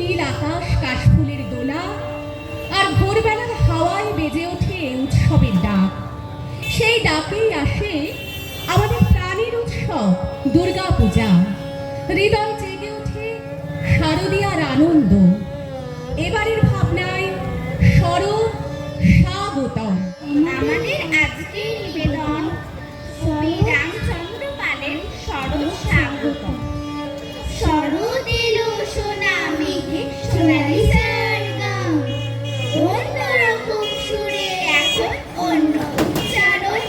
নীল আকাশ, কাশফুলের দোলা, আর ভোরবেলার হাওয়ায় বেজে ওঠে উৎসবের ডাক। সেই ডাকেই আসে আমাদের প্রাণের উৎসব দুর্গা পূজা। হৃদয় জেগে ওঠে শারদীয়ার আনন্দ। এবারের ভাবনায় শরৎ স্বাগতম। আমাদের আজকের নিবেদন শ্রী রামচন্দ্র পালের শরৎ স্বাগতম। শরৎ এলো সোনা মেঘে সোনালি সারগাম, অন্যরকম সুরে এখন অন্য উচ্চারণ,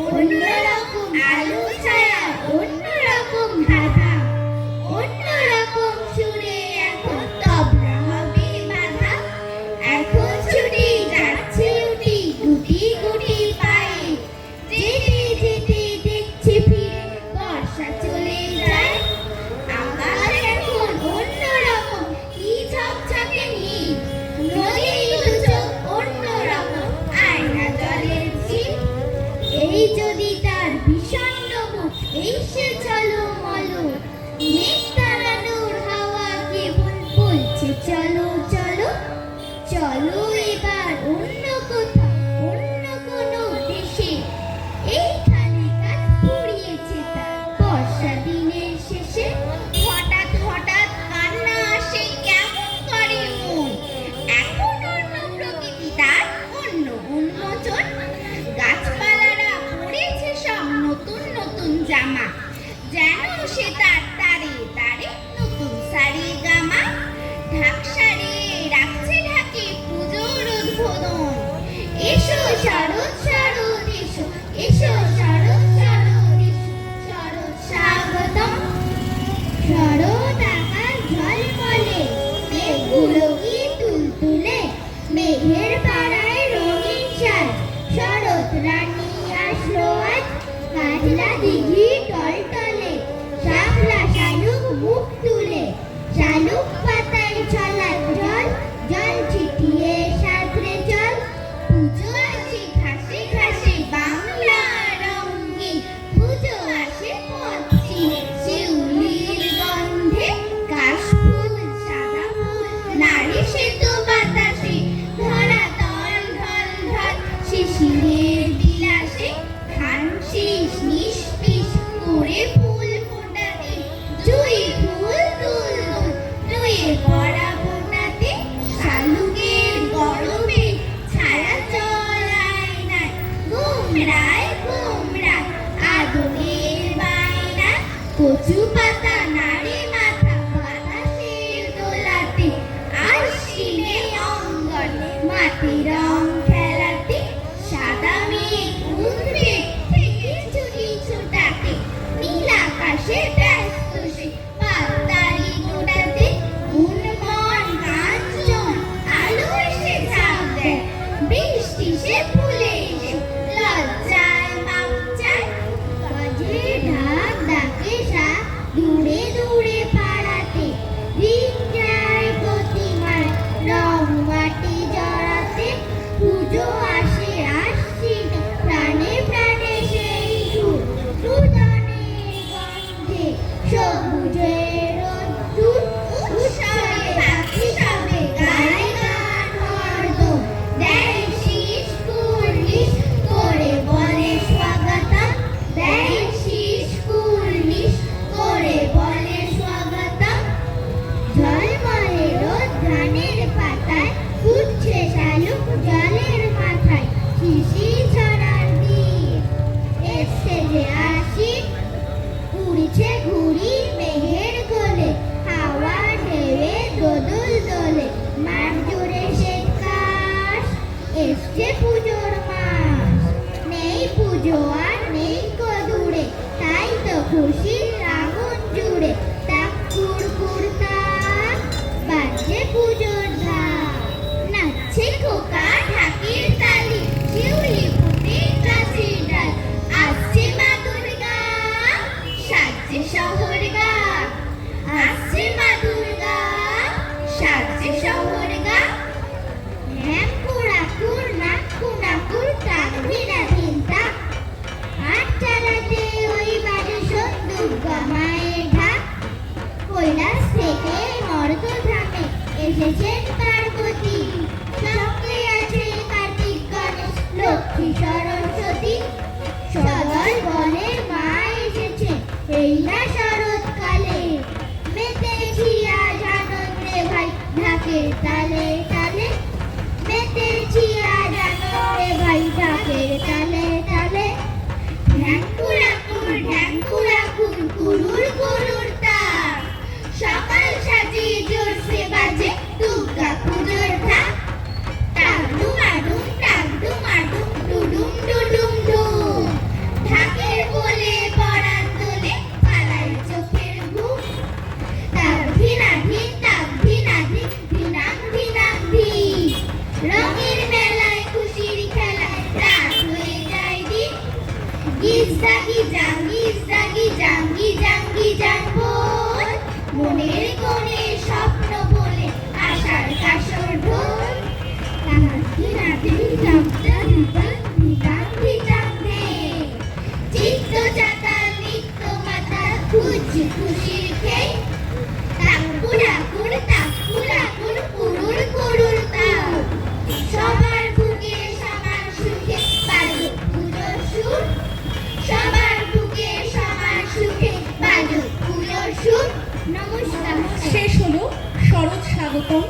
অন্যরকম আলো ছায়া, অন্যরকম ধাঁধা, অন্যরকম সুরে এখন তবলা হবে বাধা। এখন ছুটি যাচ্ছে উঠি গুটি গুটি পায়ে, যেতে যেতে দেখছি ফিরে বর্ষা চলে যায়। আকাশ এখন অন্যরকম, কি ঝকঝকে নীল, নদীর দু চোখ অন্যরকম, আয়না জলের ঝিল। এই যদি তার বিষণ্ণ মুখ, এই সে চলো মলো, মেঘ তাড়ানোর হাওয়া কেবল বলছে চলো চলো। চলো এবার অন্য কোথাও, অন্য কোনো দেশে, এইখানে কাজ ফুরিয়েছে তার বর্ষা দিনের শেষে। হঠাৎ হঠাৎ কান্না আসে কেমন করে মন, এখন অন্য প্রকৃতি তার অন্য উন্মোচন। গাছপালারা পড়েছে সব নতুন নতুন জামা, যেন সে তার তারে তারে নতুন সারি গামা। ঢাক সারিয়ে রাখছে ঢাকে পুজোর উদ্বোধন। এসো শরৎ শরৎ এসো, এসো শরৎ শরৎ এসো, শরৎ স্বাগতম। শরৎ আকাশ ঝলমলে, মেঘগুলো কি তুলতুলে, মেঘের পাড়ায় রঙিন সাজ, শরৎ রানী আসলো আজ। কাজলা দিঘি টলটলে, শাপলা শালুক মুখ তুলে, শালুক পাতায় ছলাক জল, জল ছিটিয়ে সাঁতরে চল। পুজো আসে ঘাসে ঘাসে বাংলা রঙে, পুজো আসে পশ্চিমে শিউলির গন্ধে, এসেছেন পার্বতী, সঙ্গে আছে কার্তিক গণেশ লক্ষ্মী সরস্বতী। সদল বনের মা এসেছে এই না শরৎকালে, মেতেছি আজ আনন্দে ভাই ঢাকের তালে তালে, মেতেছি আজ আনন্দে ভাই ঢাকের তালে তালে। ঢ্যাঙ্কুরাকুর কুরুর কুরুর তার, সকাল সাজিয়ে জোরসে বাজে দুর্গা পুজোর ঢাক। টাক ডুমাডুম ডুডুম ডুডুম ডুম, ঢাকের বলে পরাণ তোলে পালাই চোখের ঘুম। তাক ধিনা ধিন তাক ধিনা ধিন ধিনাং ধিনাং ধিন, রঙের মেলায় খুশির খেলায় রাত হয়ে যায় দিন। গিজাগি জাং বল, মনের কোণে স্বপ্ন বলে আশার কাশর ঢোল। চিত্ত চাতাল নিত্য মাতাল খুঁজছে খুশির খেই। টাকুরাকুর কুরুর কুরুর তাও, সবার বুকে সমান সুখে বাজুক পুজোর সুর। সবার বুকে সমান সুখে বাজুক পুজোর সুর। নমস্কার। শেষ হলো শরৎ স্বাগতম।